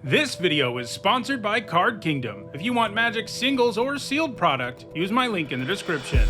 This video is sponsored by Card Kingdom. If you want Magic singles or sealed product, use my link in the description.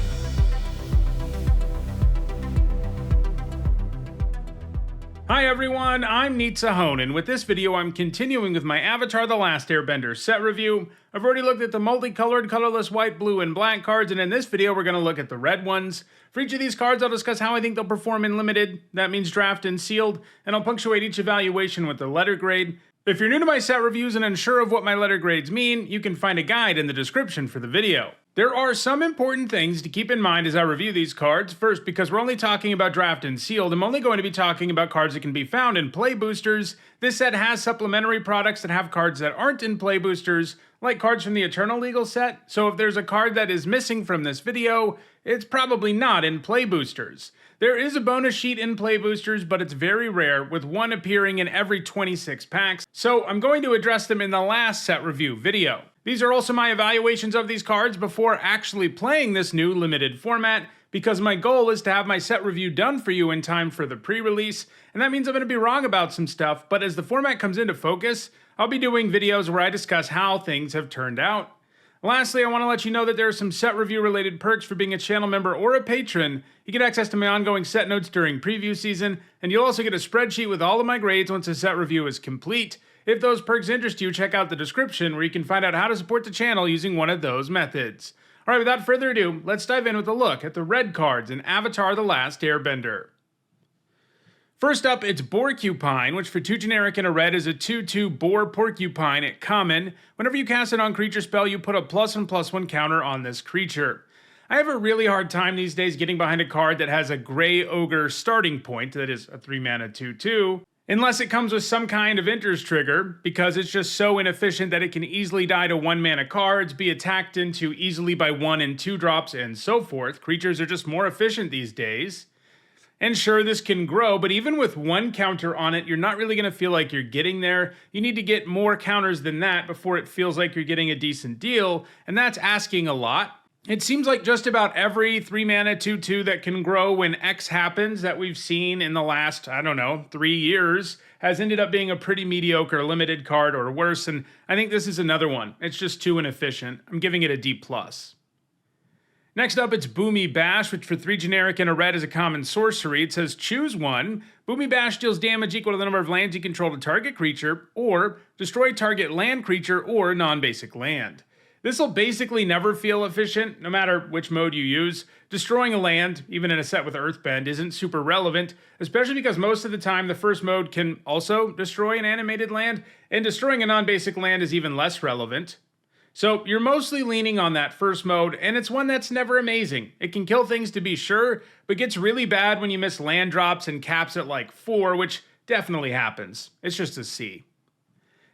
Hi everyone, I'm Nitsahone, and with this video I'm continuing with my Avatar The Last Airbender set review. I've already looked at the multicolored, colorless white, blue, and black cards, and in this video we're going to look at the red ones. For each of these cards I'll discuss how I think they'll perform in limited, that means draft and sealed, and I'll punctuate each evaluation with the letter grade. If you're new to my set reviews and unsure of what my letter grades mean, you can find a guide in the description for the video. There are some important things to keep in mind as I review these cards. First, because we're only talking about draft and sealed, I'm only going to be talking about cards that can be found in play boosters. This set has supplementary products that have cards that aren't in play boosters, like cards from the Eternal Legal set, so if there's a card that is missing from this video, it's probably not in play boosters. There is a bonus sheet in play boosters, but it's very rare, with one appearing in every 26 packs, so I'm going to address them in the last set review video. These are also my evaluations of these cards before actually playing this new limited format, because my goal is to have my set review done for you in time for the pre-release, and that means I'm going to be wrong about some stuff, but as the format comes into focus, I'll be doing videos where I discuss how things have turned out. Lastly, I want to let you know that there are some set review related perks for being a channel member or a patron. You get access to my ongoing set notes during preview season, and you'll also get a spreadsheet with all of my grades once a set review is complete. If those perks interest you, check out the description where you can find out how to support the channel using one of those methods. Alright, without further ado, let's dive in with a look at the red cards in Avatar The Last Airbender. First up, it's Porcupine, which for 2 generic and a red is a 2/2 Boar Porcupine at common. Whenever you cast a non-creature spell, you put a +1/+1 counter on this creature. I have a really hard time these days getting behind a card that has a Grey Ogre starting point, that is a 3-mana 2/2, unless it comes with some kind of enters trigger, because it's just so inefficient that it can easily die to 1-mana cards, be attacked into easily by 1 and 2 drops, and so forth. Creatures are just more efficient these days. And sure, this can grow, but even with 1 counter on it, you're not really going to feel like you're getting there. You need to get more counters than that before it feels like you're getting a decent deal, and that's asking a lot. It seems like just about every 3-mana 2/2 that can grow when X happens that we've seen in the last, 3 years has ended up being a pretty mediocre limited card or worse, and I think this is another one. It's just too inefficient. I'm giving it a D+. Next up, it's Boomy Bash, which for 3 generic and a red is a common sorcery. It says choose one. Boomy Bash deals damage equal to the number of lands you control to target creature, or destroy target land creature or non-basic land. This will basically never feel efficient, no matter which mode you use. Destroying a land, even in a set with Earthbend, isn't super relevant, especially because most of the time the first mode can also destroy an animated land, and destroying a non-basic land is even less relevant. So you're mostly leaning on that first mode, and it's one that's never amazing. It can kill things to be sure, but gets really bad when you miss land drops and caps at like 4, which definitely happens. It's just a C.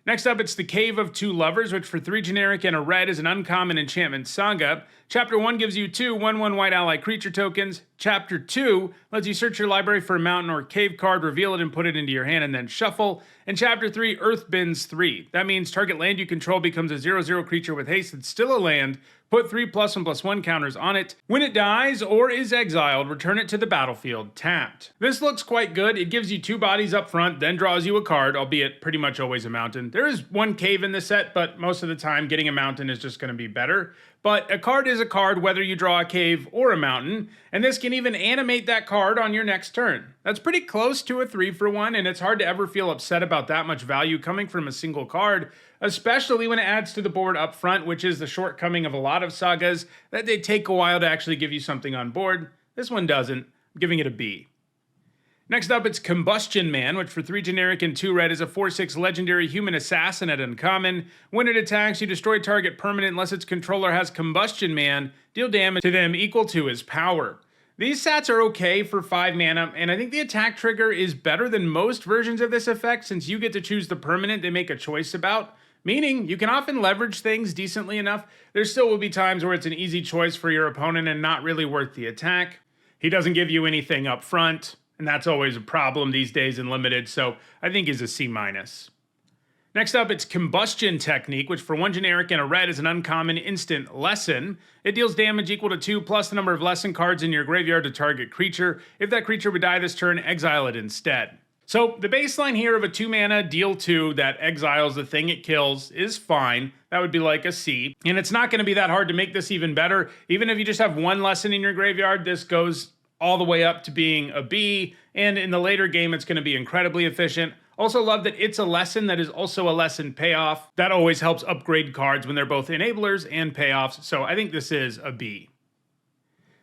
Next up, it's the Cave of Two Lovers, which for 3 generic and a red is an uncommon enchantment saga. Chapter 1 gives you 2 1/1 white ally creature tokens. Chapter 2 lets you search your library for a mountain or cave card, reveal it and put it into your hand and then shuffle. And Chapter 3 Earthbends 3. That means target land you control becomes a 0/0 creature with haste that's still a land. Put 3 +1/+1 counters on it. When it dies or is exiled, return it to the battlefield tapped. This looks quite good. It gives you 2 bodies up front, then draws you a card, albeit pretty much always a mountain. There is 1 cave in this set, but most of the time getting a mountain is just going to be better. But a card is a card whether you draw a cave or a mountain, and this can even animate that card on your next turn. That's pretty close to a 3-for-1, and it's hard to ever feel upset about that much value coming from a single card, especially when it adds to the board up front, which is the shortcoming of a lot of sagas, that they take a while to actually give you something on board. This one doesn't. I'm giving it a B. Next up, it's Combustion Man, which for 3 generic and 2 red is a 4/6 legendary human assassin at uncommon. When it attacks, you destroy target permanent unless its controller has Combustion Man, deal damage to them equal to his power. These stats are okay for 5 mana, and I think the attack trigger is better than most versions of this effect since you get to choose the permanent they make a choice about. Meaning, you can often leverage things decently enough. There still will be times where it's an easy choice for your opponent and not really worth the attack. He doesn't give you anything up front, and that's always a problem these days in limited, so I think is a C-. Next up, it's Combustion Technique, which for 1 generic and a red is an uncommon instant lesson. It deals damage equal to 2 plus the number of lesson cards in your graveyard to target creature. If that creature would die this turn, exile it instead. So the baseline here of a 2 mana deal 2 that exiles the thing it kills is fine. That would be like a C. And it's not going to be that hard to make this even better. Even if you just have 1 lesson in your graveyard, this goes all the way up to being a B. And in the later game, it's going to be incredibly efficient. Also love that it's a lesson that is also a lesson payoff. That always helps upgrade cards when they're both enablers and payoffs. So I think this is a B.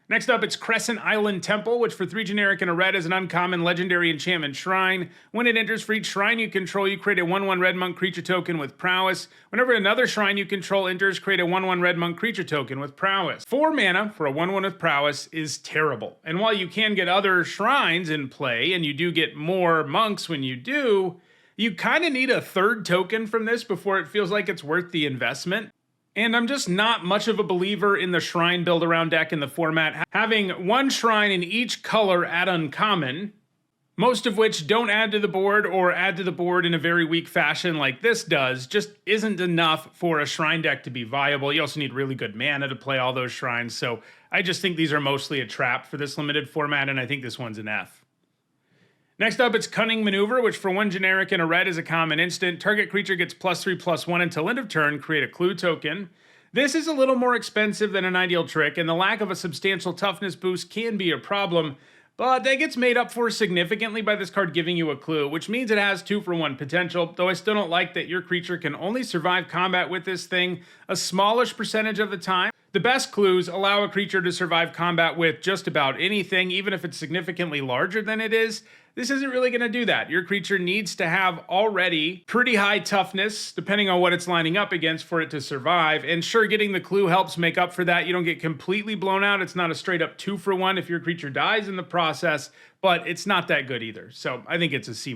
Next up, it's Crescent Island Temple, which for 3 generic and a red is an uncommon legendary enchantment shrine. When it enters, for each shrine you control, you create a 1/1 red monk creature token with prowess. Whenever another shrine you control enters, create a 1/1 red monk creature token with prowess. 4 mana for a 1/1 with prowess is terrible. And while you can get other shrines in play, and you do get more monks when you do, you kind of need a 3rd token from this before it feels like it's worth the investment. And I'm just not much of a believer in the shrine build-around deck in the format. Having 1 shrine in each color at uncommon, most of which don't add to the board or add to the board in a very weak fashion like this does, just isn't enough for a shrine deck to be viable. You also need really good mana to play all those shrines, so I just think these are mostly a trap for this limited format, and I think this one's an F. Next up, it's Cunning Maneuver, which for 1 generic and a red is a common instant. Target creature gets +3/+1 until end of turn, create a clue token. This is a little more expensive than an ideal trick, and the lack of a substantial toughness boost can be a problem, but that gets made up for significantly by this card giving you a clue, which means it has 2-for-1 potential, though I still don't like that your creature can only survive combat with this thing a smallish percentage of the time. The best clues allow a creature to survive combat with just about anything, even if it's significantly larger than it is. This isn't really going to do that. Your creature needs to have already pretty high toughness, depending on what it's lining up against, for it to survive. And sure, getting the clue helps make up for that. You don't get completely blown out. It's not a straight up 2-for-1 if your creature dies in the process, but it's not that good either. So I think it's a C-.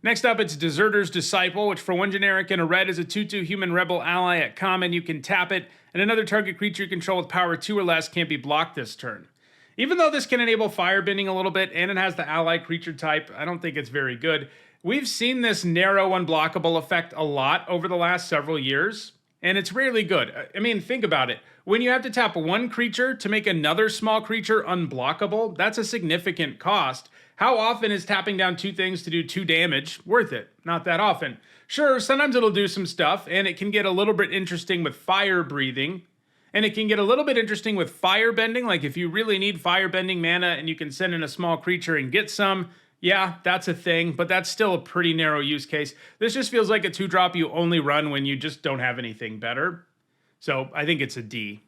Next up, it's Deserter's Disciple, which for 1 generic and a red is a 2/2 human rebel ally at common. You can tap it, and another target creature you control with power 2 or less can't be blocked this turn. Even though this can enable firebending a little bit, and it has the ally creature type, I don't think it's very good. We've seen this narrow unblockable effect a lot over the last several years, and it's rarely good. I mean, think about it. When you have to tap 1 creature to make another small creature unblockable, that's a significant cost. How often is tapping down 2 things to do 2 damage worth it? Not that often. Sure, sometimes it'll do some stuff, and it can get a little bit interesting with fire breathing, and it can get a little bit interesting with firebending, like if you really need firebending mana and you can send in a small creature and get some, yeah, that's a thing, but that's still a pretty narrow use case. This just feels like a 2-drop you only run when you just don't have anything better. So I think it's a D.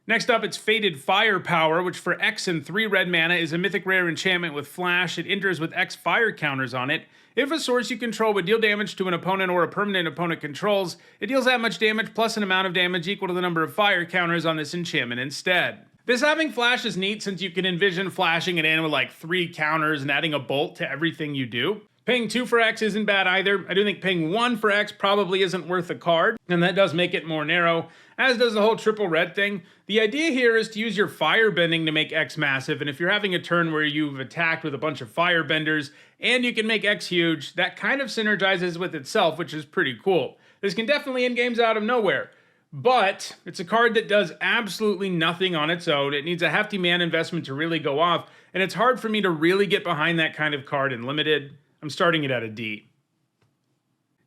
Next up, it's Fated Firepower, which for X and 3 red mana is a mythic rare enchantment with flash. It enters with X fire counters on it. If a source you control would deal damage to an opponent or a permanent opponent controls, it deals that much damage plus an amount of damage equal to the number of fire counters on this enchantment instead. This having flash is neat since you can envision flashing it in with like 3 counters and adding a bolt to everything you do. Paying 2 for X isn't bad either. I do think paying 1 for X probably isn't worth a card, and that does make it more narrow, as does the whole triple red thing. The idea here is to use your firebending to make X massive, and if you're having a turn where you've attacked with a bunch of firebenders and you can make X huge, that kind of synergizes with itself, which is pretty cool. This can definitely end games out of nowhere, but it's a card that does absolutely nothing on its own. It needs a hefty mana investment to really go off, and it's hard for me to really get behind that kind of card in Limited. I'm starting it at a D.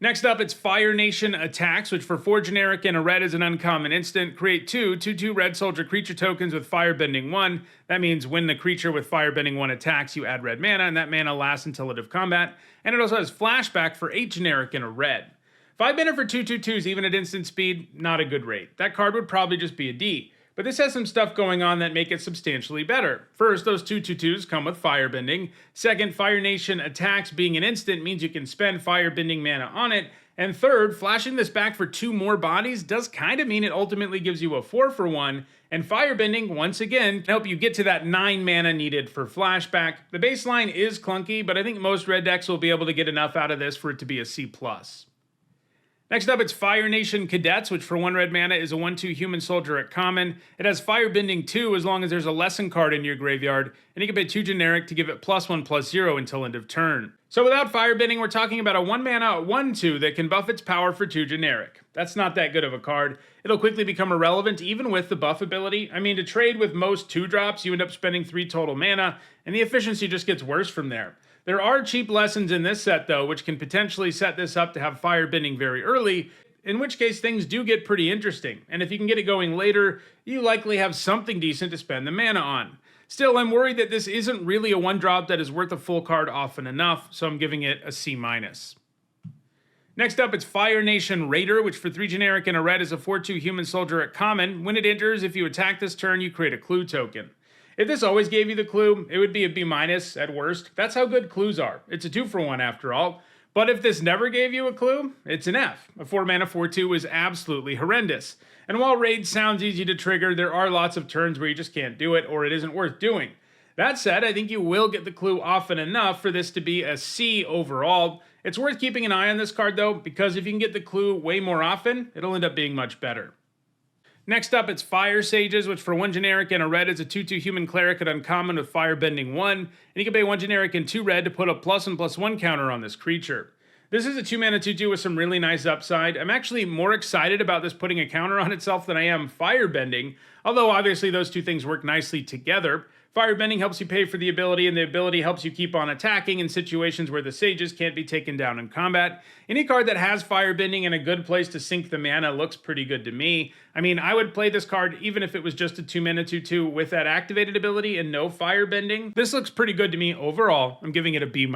Next up, it's Fire Nation Attacks, which for 4 generic and a red is an uncommon instant. Create 2/2 red soldier creature tokens with Firebending 1. That means when the creature with Firebending 1 attacks, you add red mana, and that mana lasts until end of combat. And it also has flashback for 8 generic and a red. 5 mana for 2/2s, even at instant speed, not a good rate. That card would probably just be a D. But this has some stuff going on that make it substantially better. First, those 2/2s come with Firebending. Second, Fire Nation Attacks being an instant means you can spend Firebending mana on it. And third, flashing this back for 2 more bodies does kind of mean it ultimately gives you a 4-for-1. And Firebending, once again, can help you get to that 9 mana needed for flashback. The baseline is clunky, but I think most red decks will be able to get enough out of this for it to be a C+. Next up, it's Fire Nation Cadets, which for 1 red mana is a 1/2 human soldier at common. It has Firebending 2 as long as there's a lesson card in your graveyard, and you can pay 2 generic to give it +1/+0 until end of turn. So without Firebending, we're talking about a 1 mana 1/2 that can buff its power for 2 generic. That's not that good of a card. It'll quickly become irrelevant even with the buff ability. I mean, to trade with most 2-drops, you end up spending 3 total mana, and the efficiency just gets worse from there. There are cheap lessons in this set though, which can potentially set this up to have firebending very early, in which case things do get pretty interesting. And if you can get it going later, you likely have something decent to spend the mana on. Still, I'm worried that this isn't really a one drop that is worth a full card often enough, so I'm giving it a C-. Next up, it's Fire Nation Raider, which for 3 generic and a red is a 4/2 human soldier at common. When it enters, if you attack this turn, you create a clue token. If this always gave you the clue, it would be a B- at worst. That's how good clues are. It's a 2-for-1 after all. But if this never gave you a clue, it's an F. A 4-mana 4/2 is absolutely horrendous. And while Raid sounds easy to trigger, there are lots of turns where you just can't do it or it isn't worth doing. That said, I think you will get the clue often enough for this to be a C overall. It's worth keeping an eye on this card though, because if you can get the clue way more often, it'll end up being much better. Next up, it's Fire Sages, which for 1 generic and a red is a 2/2 human cleric at uncommon with firebending 1, and you can pay 1 generic and 2 red to put a +1/+1 counter on this creature. This is a 2-mana 2/2 with some really nice upside. I'm actually more excited about this putting a counter on itself than I am firebending, although obviously those two things work nicely together. Firebending helps you pay for the ability, and the ability helps you keep on attacking in situations where the sages can't be taken down in combat. Any card that has firebending and a good place to sink the mana looks pretty good to me. I mean, I would play this card even if it was just a 2-mana 2/2 with that activated ability and no firebending. This looks pretty good to me overall. I'm giving it a B-.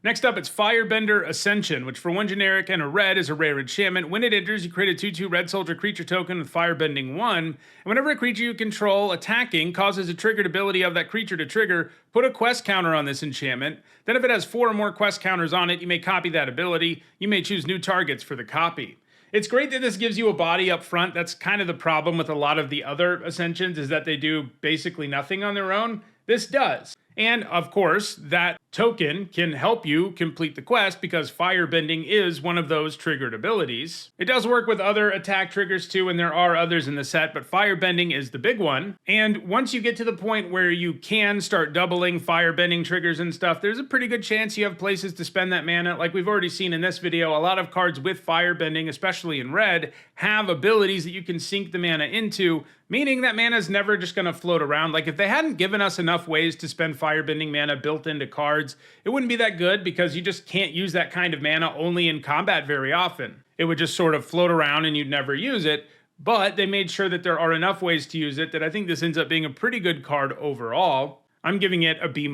Next up, it's Firebender Ascension, which for 1 generic and a red is a rare enchantment. When it enters, you create a 2/2 red soldier creature token with firebending 1, and whenever a creature you control attacking causes a triggered ability of that creature to trigger, put a quest counter on this enchantment. Then if it has 4 or more quest counters on it, you may copy that ability. You may choose new targets for the copy. It's great that this gives you a body up front. That's kind of the problem with a lot of the other Ascensions, is that they do basically nothing on their own. This does. And of course, that token can help you complete the quest because firebending is one of those triggered abilities. It does work with other attack triggers too, and there are others in the set, but firebending is the big one. And once you get to the point where you can start doubling firebending triggers and stuff, there's a pretty good chance you have places to spend that mana. Like we've already seen in this video, a lot of cards with firebending, especially in red, have abilities that you can sink the mana into, meaning that mana is never just going to float around. Like if they hadn't given us enough ways to spend firebending mana built into cards, it wouldn't be that good because you just can't use that kind of mana only in combat very often. It would just sort of float around and you'd never use it, but they made sure that there are enough ways to use it that I think this ends up being a pretty good card overall. I'm giving it a B-.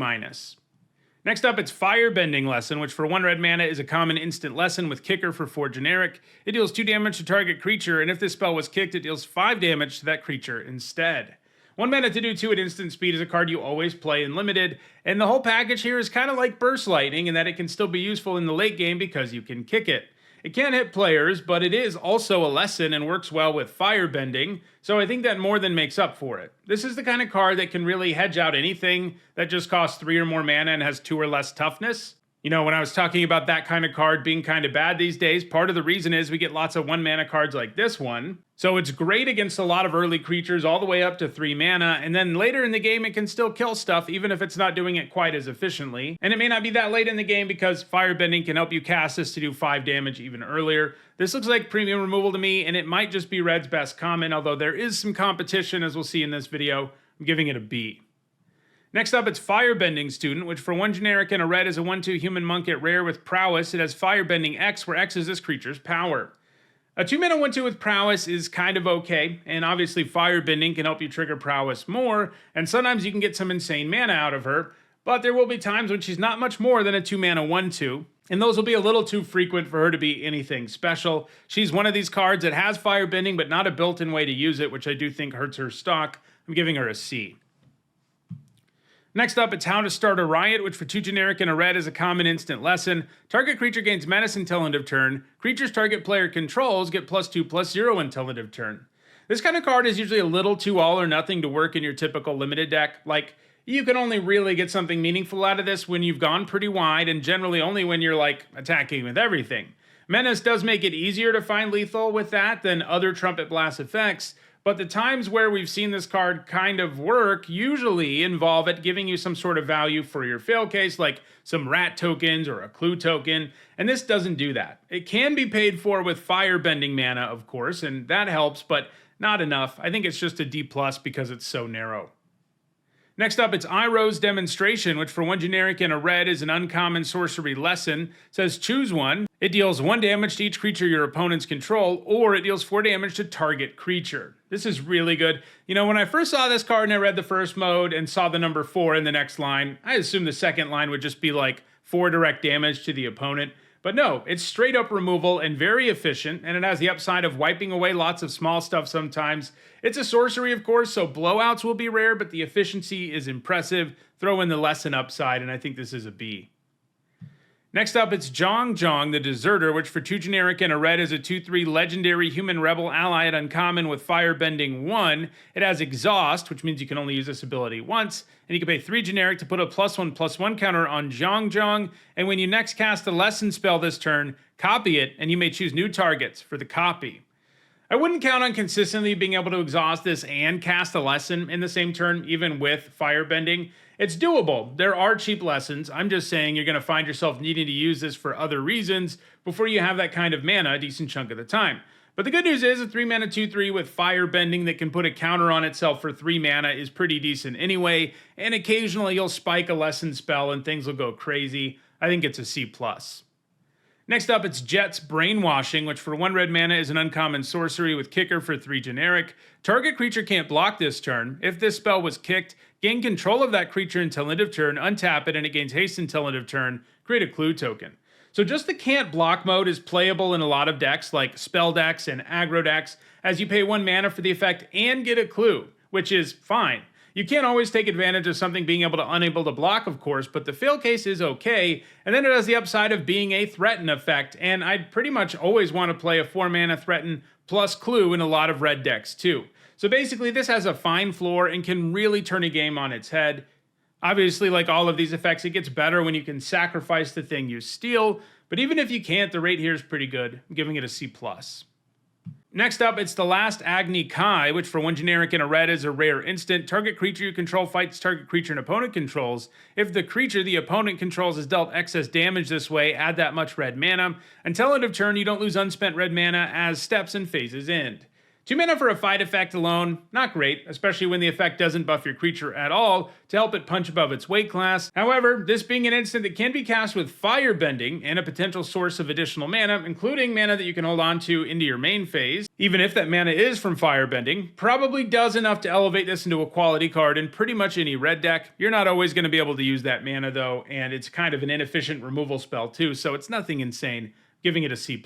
Next up, it's Firebending Lesson, which for 1 red mana is a common instant lesson with kicker for 4 generic. It deals 2 damage to target creature, and if this spell was kicked, it deals 5 damage to that creature instead. 1 mana to do 2 at instant speed is a card you always play in limited, and the whole package here is kind of like Burst Lightning in that it can still be useful in the late game because you can kick it. It can hit players, but it is also a lesson and works well with firebending, so I think that more than makes up for it. This is the kind of card that can really hedge out anything that just costs 3 or more mana and has 2 or less toughness. You know, when I was talking about that kind of card being kind of bad these days, part of the reason is we get lots of 1 mana cards like this one. So it's great against a lot of early creatures all the way up to 3 mana, and then later in the game it can still kill stuff even if it's not doing it quite as efficiently. And it may not be that late in the game because firebending can help you cast this to do 5 damage even earlier. This looks like premium removal to me, and it might just be red's best common, although there is some competition as we'll see in this video. I'm giving it a B. Next up, it's Firebending Student, which for 1 generic and a red is a 1/2 human monk at rare with prowess. It has Firebending X, where X is this creature's power. A 2 mana 1/2 with prowess is kind of okay, and obviously Firebending can help you trigger prowess more, and sometimes you can get some insane mana out of her, but there will be times when she's not much more than a 2 mana 1/2, and those will be a little too frequent for her to be anything special. She's one of these cards that has Firebending, but not a built-in way to use it, which I do think hurts her stock. I'm giving her a C. Next up, it's How to Start a Riot, which for 2 generic and a red is a common instant lesson. Target creature gains menace until end of turn. Creatures target player controls get +2/+0 until end of turn. This kind of card is usually a little too all or nothing to work in your typical limited deck. Like, you can only really get something meaningful out of this when you've gone pretty wide, and generally only when you're, like, attacking with everything. Menace does make it easier to find lethal with that than other Trumpet Blast effects, but the times where we've seen this card kind of work usually involve it giving you some sort of value for your fail case, like some rat tokens or a clue token, and this doesn't do that. It can be paid for with firebending mana, of course, and that helps, but not enough. I think it's just a D+ because it's so narrow. Next up, it's Iroh's Demonstration, which for 1 generic and a red is an uncommon sorcery lesson. It says choose one. It deals 1 damage to each creature your opponents control, or it deals 4 damage to target creature. This is really good. You know, when I first saw this card and I read the first mode and saw the number 4 in the next line, I assumed the second line would just be like 4 direct damage to the opponent. But no, it's straight up removal and very efficient, and it has the upside of wiping away lots of small stuff sometimes. It's a sorcery, of course, so blowouts will be rare, but the efficiency is impressive. Throw in the lesson upside, and I think this is a B. Next up, it's Zhong Zhong, the Deserter, which for 2 generic and a red is a 2/3 legendary human rebel ally at uncommon with firebending 1. It has Exhaust, which means you can only use this ability once, and you can pay 3 generic to put a +1/+1 counter on Zhong Zhong, and when you next cast a lesson spell this turn, copy it, and you may choose new targets for the copy. I wouldn't count on consistently being able to exhaust this and cast a lesson in the same turn, even with firebending. It's doable. There are cheap lessons. I'm just saying you're going to find yourself needing to use this for other reasons before you have that kind of mana a decent chunk of the time. But the good news is a 3 mana 2/3 with firebending that can put a counter on itself for 3 mana is pretty decent anyway, and occasionally you'll spike a lesson spell and things will go crazy. I think it's a C+. Next up, it's Jet's Brainwashing, which for 1 red mana is an uncommon sorcery with kicker for 3 generic. Target creature can't block this turn. If this spell was kicked, gain control of that creature until end of turn, untap it, and it gains haste until end of turn. Create a clue token. So just the can't block mode is playable in a lot of decks, like spell decks and aggro decks, as you pay 1 mana for the effect and get a clue, which is fine. You can't always take advantage of something being able to unable to block, of course, but the fail case is okay, and then it has the upside of being a threaten effect, and I'd pretty much always want to play a 4 mana threaten plus clue in a lot of red decks too. So basically this has a fine floor and can really turn a game on its head. Obviously, like all of these effects, it gets better when you can sacrifice the thing you steal, but even if you can't, the rate here is pretty good. I'm giving it a C+. Next up, it's the Last Agni Kai, which for 1 generic and a red is a rare instant. Target creature you control fights target creature an opponent controls. If the creature the opponent controls is dealt excess damage this way, add that much red mana. Until end of turn, you don't lose unspent red mana as steps and phases end. 2 mana for a fight effect alone, not great, especially when the effect doesn't buff your creature at all to help it punch above its weight class. However, this being an instant that can be cast with firebending and a potential source of additional mana, including mana that you can hold on to into your main phase, even if that mana is from firebending, probably does enough to elevate this into a quality card in pretty much any red deck. You're not always going to be able to use that mana though, and it's kind of an inefficient removal spell too, so it's nothing insane, giving it a C+.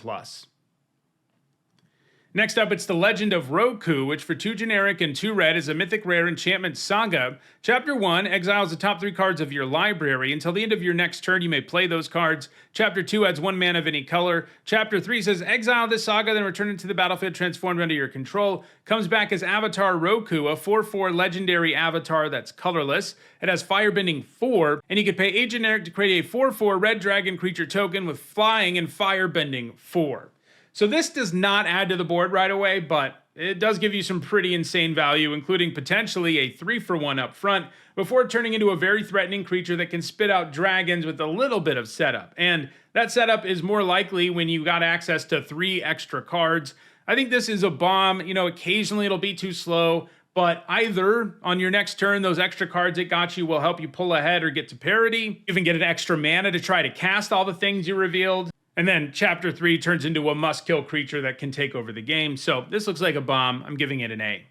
Next up, it's the Legend of Roku, which for 2 generic and 2 red is a mythic rare enchantment saga. Chapter 1 exiles the top 3 cards of your library. Until the end of your next turn, you may play those cards. Chapter 2 adds 1 mana of any color. Chapter 3 says exile this saga, then return it to the battlefield transformed under your control. Comes back as Avatar Roku, a 4/4 legendary avatar that's colorless. It has firebending 4, and you can pay 8 generic to create a 4/4 red dragon creature token with flying and firebending 4. So this does not add to the board right away, but it does give you some pretty insane value, including potentially a 3-for-1 up front, before turning into a very threatening creature that can spit out dragons with a little bit of setup. And that setup is more likely when you got access to 3 extra cards. I think this is a bomb. You know, occasionally it'll be too slow, but either on your next turn, those extra cards it got you will help you pull ahead or get to parity. Even get an extra mana to try to cast all the things you revealed. And then Chapter 3 turns into a must-kill creature that can take over the game. So this looks like a bomb. I'm giving it an A.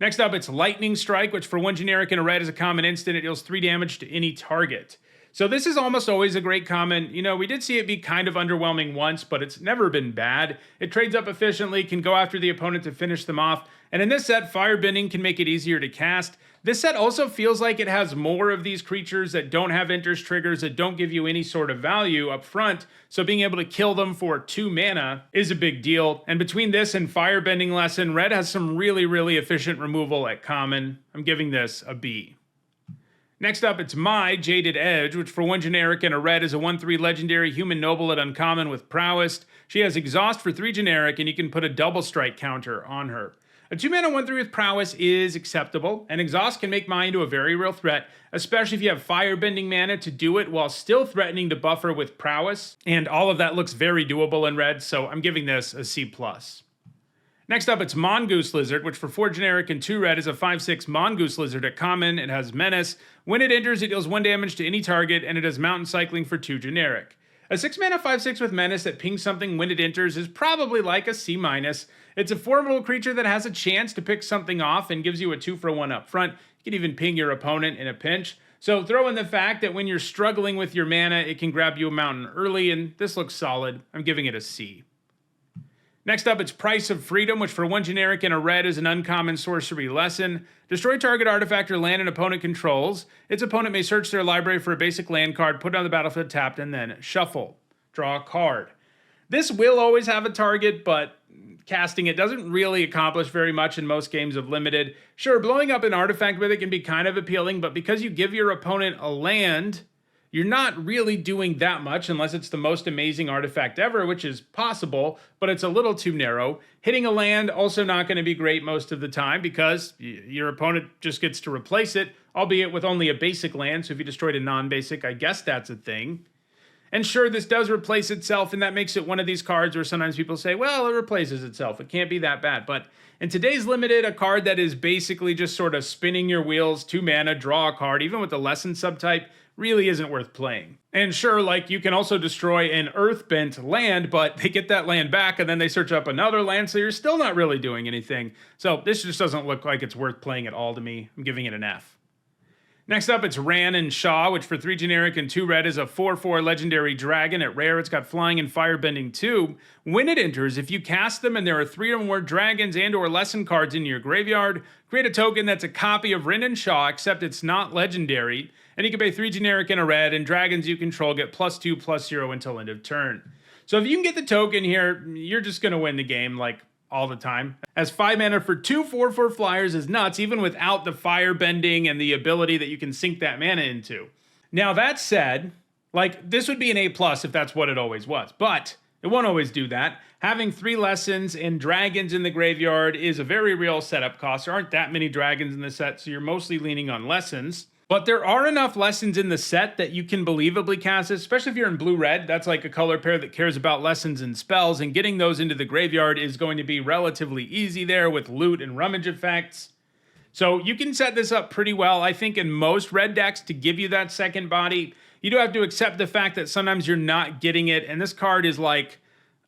Next up, it's Lightning Strike, which for 1 generic and a red is a common instant. It deals 3 damage to any target. So this is almost always a great common. You know, we did see it be kind of underwhelming once, but it's never been bad. It trades up efficiently, can go after the opponent to finish them off. And in this set, firebending can make it easier to cast. This set also feels like it has more of these creatures that don't have enters triggers, that don't give you any sort of value up front, so being able to kill them for 2 mana is a big deal. And between this and Firebending Lesson, red has some really, really efficient removal at common. I'm giving this a B. Next up, it's My Jaded Edge, which for 1 generic and a red is a 1/3 legendary human noble at uncommon with prowess. She has Exhaust for 3 generic, and you can put a double strike counter on her. A 2 mana 1/3 with prowess is acceptable, and Exhaust can make mine into a very real threat, especially if you have firebending mana to do it while still threatening to buffer with prowess, and all of that looks very doable in red, so I'm giving this a C+. Next up, it's Mongoose Lizard, which for 4 generic and 2 red is a 5/6 Mongoose Lizard at common. It has Menace. When it enters, it deals 1 damage to any target, and it has Mountain Cycling for 2 generic. A 6 mana 5/6 with Menace that pings something when it enters is probably like a C-. It's a formidable creature that has a chance to pick something off and gives you a 2-for-1 up front. You can even ping your opponent in a pinch. So throw in the fact that when you're struggling with your mana, it can grab you a mountain early, and this looks solid. I'm giving it a C. Next up, it's Price of Freedom, which for 1 generic and a red is an uncommon sorcery lesson. Destroy target artifact or land an opponent controls. Its opponent may search their library for a basic land card, put it on the battlefield tapped, and then shuffle. Draw a card. This will always have a target, but casting it doesn't really accomplish very much in most games of Limited. Sure, blowing up an artifact with it can be kind of appealing, but because you give your opponent a land, you're not really doing that much unless it's the most amazing artifact ever, which is possible, but it's a little too narrow. Hitting a land also not going to be great most of the time because your opponent just gets to replace it, albeit with only a basic land, so if you destroyed a non-basic, I guess that's a thing. And sure, this does replace itself, and that makes it one of these cards where sometimes people say, well, it replaces itself. It can't be that bad. But in today's Limited, a card that is basically just sort of spinning your wheels, 2 mana, draw a card, even with the lesson subtype, really isn't worth playing. And sure, like, you can also destroy an Earthbent land, but they get that land back, and then they search up another land, so you're still not really doing anything. So this just doesn't look like it's worth playing at all to me. I'm giving it an F. Next up, it's Ran and Shaw, which for 3 generic and 2 red is a 4/4 legendary dragon. At rare, it's got flying and firebending too. When it enters, if you cast them and there are 3 or more dragons and or lesson cards in your graveyard, create a token that's a copy of Ran and Shaw, except it's not legendary, and you can pay 3 generic and a red, and dragons you control get +2/+0 until end of turn. So if you can get the token here, you're just going to win the game, like, all the time. As 5 mana for 2 4/4 flyers is nuts, even without the firebending and the ability that you can sink that mana into. Now that said, like, this would be an A+ if that's what it always was, but it won't always do that. Having 3 lessons and dragons in the graveyard is a very real setup cost. There aren't that many dragons in the set, so you're mostly leaning on lessons. But there are enough lessons in the set that you can believably cast this, especially if you're in blue-red. That's like a color pair that cares about lessons and spells, and getting those into the graveyard is going to be relatively easy there with loot and rummage effects. So you can set this up pretty well. I think in most red decks, to give you that second body, you do have to accept the fact that sometimes you're not getting it, and this card is like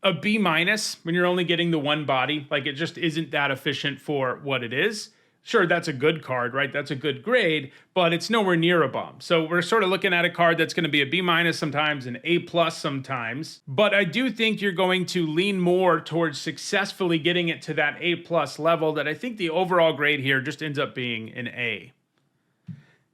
a B- when you're only getting the 1 body. Like, it just isn't that efficient for what it is. Sure, that's a good card, right? That's a good grade, but it's nowhere near a bomb. So we're sort of looking at a card that's going to be a B- sometimes, an A+ sometimes. But I do think you're going to lean more towards successfully getting it to that A+ level, that I think the overall grade here just ends up being an A.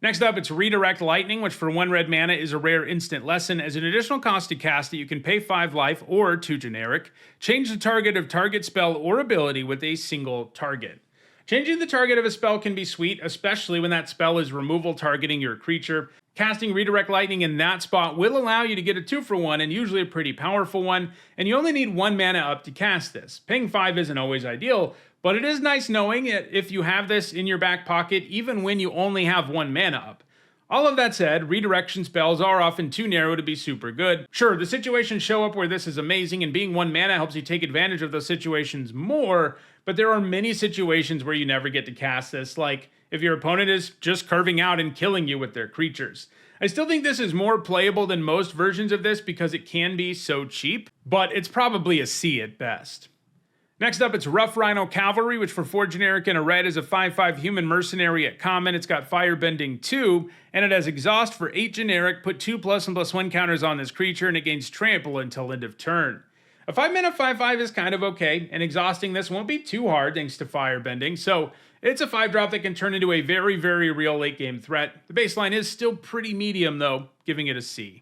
Next up, it's Redirect Lightning, which for 1 red mana is a rare instant lesson. As an additional cost to cast it, you can pay 5 life or 2 generic. Change the target of target spell or ability with a single target. Changing the target of a spell can be sweet, especially when that spell is removal targeting your creature. Casting Redirect Lightning in that spot will allow you to get a 2-for-1, and usually a pretty powerful one, and you only need 1 mana up to cast this. Paying 5 isn't always ideal, but it is nice knowing that if you have this in your back pocket, even when you only have 1 mana up. All of that said, redirection spells are often too narrow to be super good. Sure, the situations show up where this is amazing, and being 1 mana helps you take advantage of those situations more, but there are many situations where you never get to cast this, like if your opponent is just curving out and killing you with their creatures. I still think this is more playable than most versions of this because it can be so cheap, but it's probably a C at best. Next up, it's Rough Rhino Cavalry, which for 4 generic and a red is a 5/5 human mercenary at common. It's got firebending 2, and it has exhaust for 8 generic. Put 2 + and +1 counters on this creature, and it gains trample until end of turn. A 5 mana 5/5 is kind of okay, and exhausting this won't be too hard thanks to firebending, so it's a 5-drop that can turn into a very, very real late game threat. The baseline is still pretty medium though, giving it a C.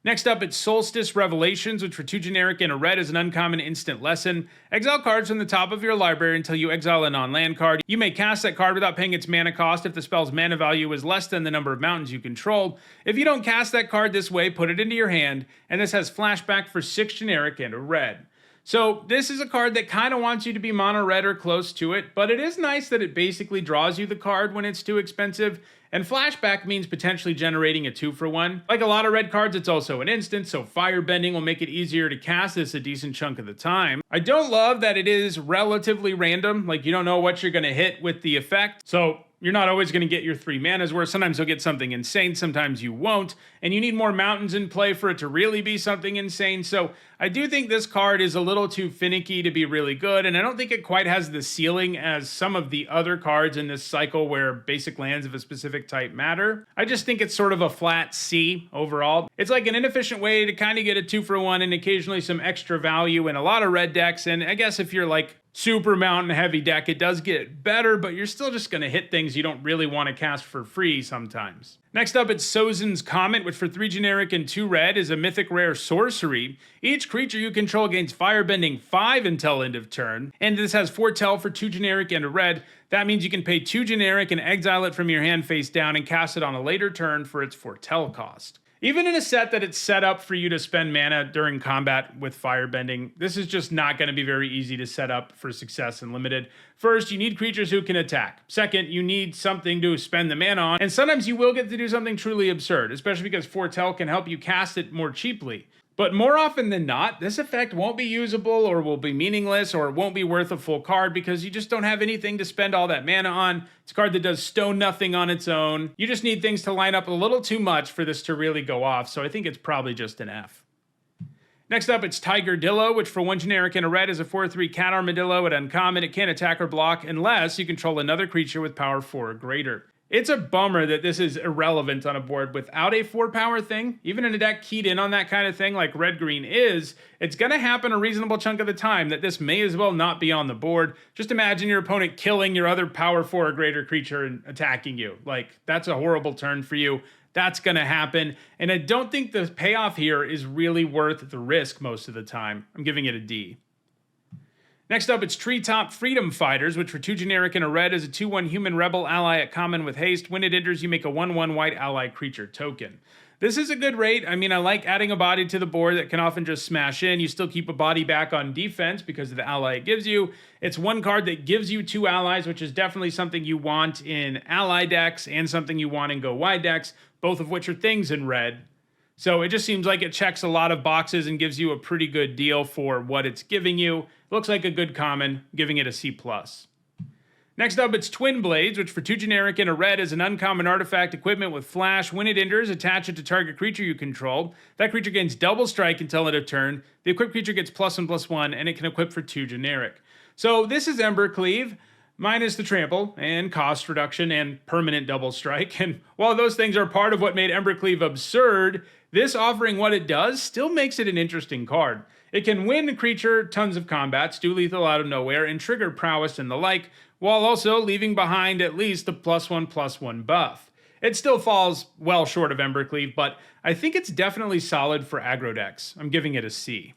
Next up, it's Solstice Revelations, which for 2 generic and a red is an uncommon instant lesson. Exile cards from the top of your library until you exile a non-land card. You may cast that card without paying its mana cost if the spell's mana value is less than the number of mountains you control. If you don't cast that card this way, put it into your hand, and this has flashback for 6 generic and a red. So this is a card that kind of wants you to be mono red or close to it, but it is nice that it basically draws you the card when it's too expensive, and flashback means potentially generating a 2-for-1. Like a lot of red cards, it's also an instant, so firebending will make it easier to cast this a decent chunk of the time. I don't love that it is relatively random, like you don't know what you're going to hit with the effect, so you're not always going to get your 3 mana's worth. Sometimes you'll get something insane, sometimes you won't, and you need more mountains in play for it to really be something insane. So I do think this card is a little too finicky to be really good, and I don't think it quite has the ceiling as some of the other cards in this cycle where basic lands of a specific type matter. I just think it's sort of a flat C overall. It's like an inefficient way to kind of get a 2-for-1 and occasionally some extra value in a lot of red decks, and I guess if you're like super mountain heavy deck, it does get better, but you're still just going to hit things you don't really want to cast for free sometimes. Next up, it's Sozin's Comet, which for 3 generic and 2 red is a mythic rare sorcery. Each creature you control gains firebending 5 until end of turn, and this has foretell for 2 generic and a red. That means you can pay 2 generic and exile it from your hand face down and cast it on a later turn for its foretell cost. Even in a set that it's set up for you to spend mana during combat with firebending, this is just not going to be very easy to set up for success in limited. First, you need creatures who can attack. Second, you need something to spend the mana on. And sometimes you will get to do something truly absurd, especially because foretell can help you cast it more cheaply. But more often than not, this effect won't be usable or will be meaningless or it won't be worth a full card because you just don't have anything to spend all that mana on. It's a card that does stone nothing on its own. You just need things to line up a little too much for this to really go off, so I think it's probably just an F. Next up, it's Tiger Dillo, which for 1 generic and a red is a 4/3 cat armadillo at uncommon. It can't attack or block unless you control another creature with power 4 or greater. It's a bummer that this is irrelevant on a board without a 4-power thing. Even in a deck keyed in on that kind of thing like red-green is, it's going to happen a reasonable chunk of the time that this may as well not be on the board. Just imagine your opponent killing your other power 4 or greater creature and attacking you. Like, that's a horrible turn for you. That's going to happen. And I don't think the payoff here is really worth the risk most of the time. I'm giving it a D. Next up, it's Treetop Freedom Fighters, which for 2 generic and a red is a 2/1 human rebel ally at common with haste. When it enters, you make a 1/1 white ally creature token. This is a good rate. I mean, I like adding a body to the board that can often just smash in. You still keep a body back on defense because of the ally it gives you. It's one card that gives you 2 allies, which is definitely something you want in ally decks and something you want in go wide decks, both of which are things in red. So it just seems like it checks a lot of boxes and gives you a pretty good deal for what it's giving you. Looks like a good common, giving it a C+. Next up, it's Twin Blades, which for 2 generic and a red is an uncommon artifact equipment with flash. When it enters, attach it to target creature you control. That creature gains double strike until end of turn. The equipped creature gets +1/+1, and it can equip for 2 generic. So this is Embercleave, minus the trample and cost reduction and permanent double strike. And while those things are part of what made Embercleave absurd, this offering what it does still makes it an interesting card. It can win a creature tons of combats, do lethal out of nowhere, and trigger prowess and the like, while also leaving behind at least the +1/+1 buff. It still falls well short of Embercleave, but I think it's definitely solid for aggro decks. I'm giving it a C.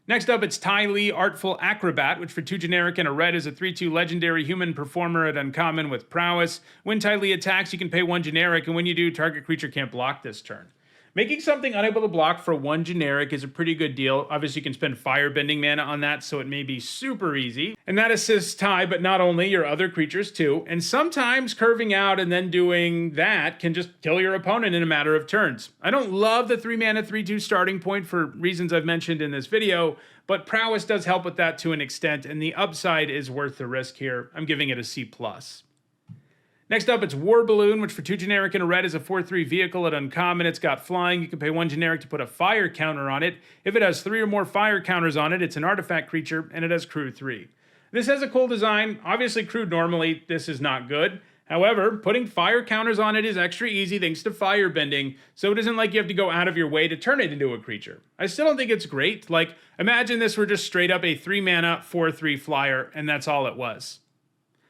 Next up, it's Ty Lee Artful Acrobat, which for 2 generic and a red is a 3/2 legendary human performer at uncommon with prowess. When Ty Lee attacks, you can pay 1 generic, and when you do, target creature can't block this turn. Making something unable to block for 1 generic is a pretty good deal. Obviously, you can spend firebending mana on that, so it may be super easy. And that assists Ty, but not only your other creatures too. And sometimes curving out and then doing that can just kill your opponent in a matter of turns. I don't love the 3 mana 3/2 starting point for reasons I've mentioned in this video, but prowess does help with that to an extent, and the upside is worth the risk here. I'm giving it a C+. Next up, it's War Balloon, which for 2 generic and a red is a 4/3 vehicle at uncommon. It's got flying. You can pay 1 generic to put a fire counter on it. If it has 3 or more fire counters on it, it's an artifact creature, and it has crew 3. This has a cool design. Obviously, crewed normally, this is not good. However, putting fire counters on it is extra easy thanks to firebending, so it isn't like you have to go out of your way to turn it into a creature. I still don't think it's great. Like, imagine this were just straight up a 3 mana 4/3 flyer, and that's all it was.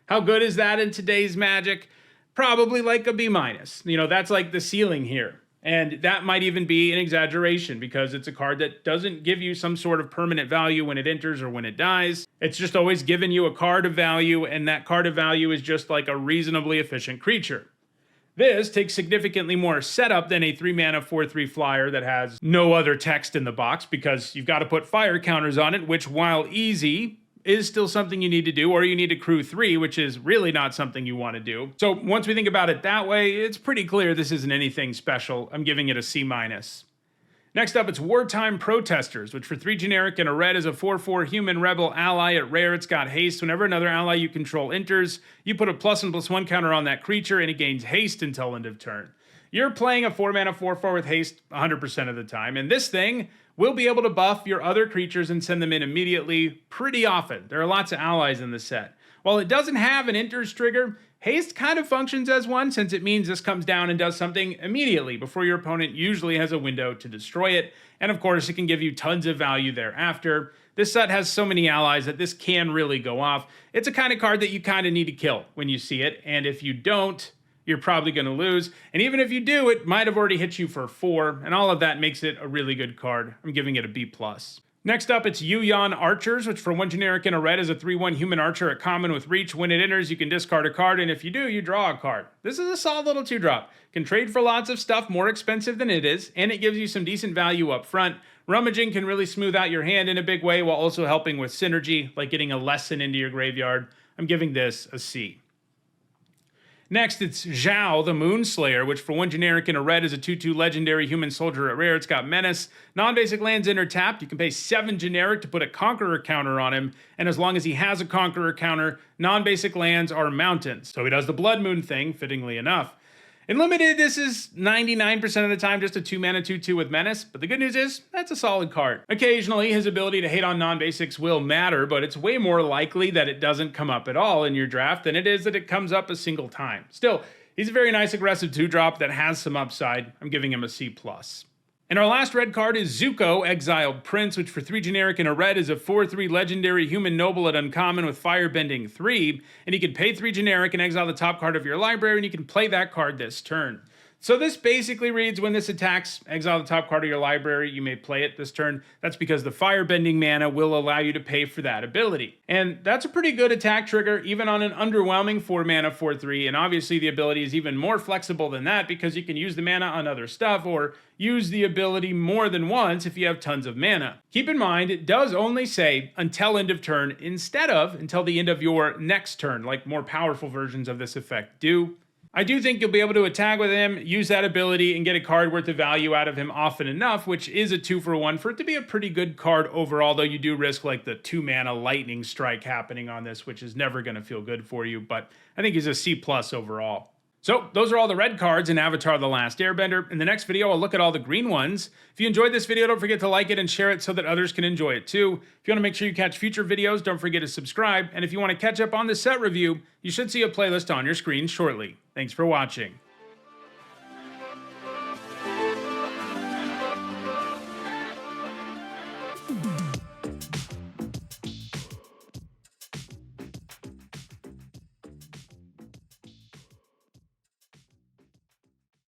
How good is that in today's Magic? Probably like a B-. You know, that's like the ceiling here. And that might even be an exaggeration because it's a card that doesn't give you some sort of permanent value when it enters or when it dies. It's just always given you a card of value, and that card of value is just like a reasonably efficient creature. This takes significantly more setup than a 3-mana 4/3 flyer that has no other text in the box, because you've got to put fire counters on it, which, while easy, is still something you need to do, or you need to crew 3, which is really not something you want to do. So once we think about it that way, it's pretty clear this isn't anything special. I'm giving it a C-. Next up, it's Wartime Protesters, which for 3 generic and a red is a 4/4 human rebel ally. At rare, it's got haste. Whenever another ally you control enters, you put a +1/+1 counter on that creature, and it gains haste until end of turn. You're playing a 4-mana 4/4 with haste 100% of the time, and this thing will be able to buff your other creatures and send them in immediately pretty often. There are lots of allies in the set. While it doesn't have an enters trigger, haste kind of functions as one, since it means this comes down and does something immediately before your opponent usually has a window to destroy it, and of course it can give you tons of value thereafter. This set has so many allies that this can really go off. It's a kind of card that you kind of need to kill when you see it, and if you don't, you're probably going to lose, and even if you do, it might have already hit you for 4, and all of that makes it a really good card. I'm giving it a B+. Next up, it's Yuyan Archers, which for 1 generic and a red is a 3/1 human archer at common with reach. When it enters, you can discard a card, and if you do, you draw a card. This is a solid little 2-drop. Can trade for lots of stuff more expensive than it is, and it gives you some decent value up front. Rummaging can really smooth out your hand in a big way while also helping with synergy, like getting a lesson into your graveyard. I'm giving this a C. Next, it's Zhao, the Moonslayer, which for 1 generic and a red is a 2/2 legendary human soldier at rare. It's got menace. Non-basic lands enter tapped. You can pay 7 generic to put a Conqueror counter on him, and as long as he has a Conqueror counter, non-basic lands are mountains. So he does the Blood Moon thing, fittingly enough. In limited, this is 99% of the time just a 2-mana 2/2 with menace, but the good news is, that's a solid card. Occasionally, his ability to hate on non-basics will matter, but it's way more likely that it doesn't come up at all in your draft than it is that it comes up a single time. Still, he's a very nice aggressive 2-drop that has some upside. I'm giving him a C+. And our last red card is Zuko, Exiled Prince, which for 3 generic and a red is a 4/3 legendary human noble at uncommon with firebending 3, and you can pay 3 generic and exile the top card of your library, and you can play that card this turn. So this basically reads, when this attacks, exile the top card of your library, you may play it this turn. That's because the firebending mana will allow you to pay for that ability. And that's a pretty good attack trigger, even on an underwhelming 4-mana 4/3, and obviously the ability is even more flexible than that because you can use the mana on other stuff, or use the ability more than once if you have tons of mana. Keep in mind, it does only say until end of turn instead of until the end of your next turn, like more powerful versions of this effect do. I do think you'll be able to attack with him, use that ability, and get a card worth of value out of him often enough, which is a 2-for-1 for it to be a pretty good card overall, though you do risk like the 2-mana lightning strike happening on this, which is never going to feel good for you, but I think he's a C+ overall. So those are all the red cards in Avatar: The Last Airbender. In the next video, I'll look at all the green ones. If you enjoyed this video, don't forget to like it and share it so that others can enjoy it too. If you want to make sure you catch future videos, don't forget to subscribe. And if you want to catch up on the set review, you should see a playlist on your screen shortly. Thanks for watching.